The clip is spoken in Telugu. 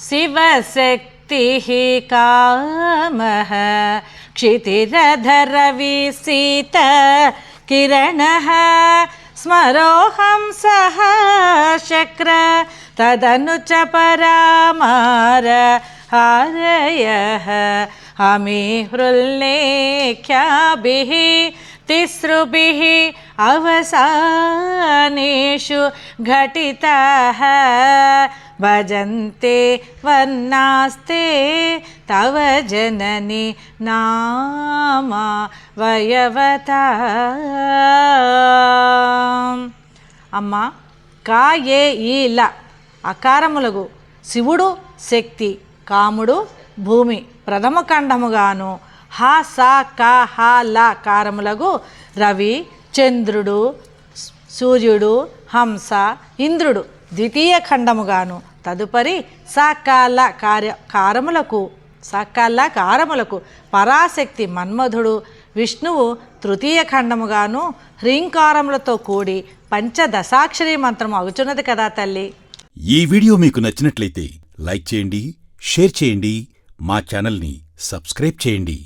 शिवशक्तिः कामः क्षितिरधरविसीत किरणः स्मरोऽहं सह शक्र तदनु च परामार हारयः हमीहृल्लेख्याभिः तिसृभिः अवसानेषु घटितः भजन्ते वर्णास्ते तव जननि नाम वयवता। అమ్మా కా ఏ ఈ ల అకారములగు శివుడు శక్తి, కాముడు భూమి ప్రథమ ఖండముగాను, హ స క హ ల కారములగు రవి చంద్రుడు సూర్యుడు హంస ఇంద్రుడు ద్వితీయ ఖండముగాను, తదుపరి సకాల కారములకు పరాశక్తి మన్మధుడు విష్ణువు తృతీయ ఖండముగాను హ్రీంకారములతో కూడి పంచదశాక్షరి మంత్రము అగుచున్నది కదా తల్లి. ఈ వీడియో మీకు నచ్చినట్లయితే లైక్ చేయండి, షేర్ చేయండి, మా ఛానల్ని సబ్స్క్రైబ్ చేయండి.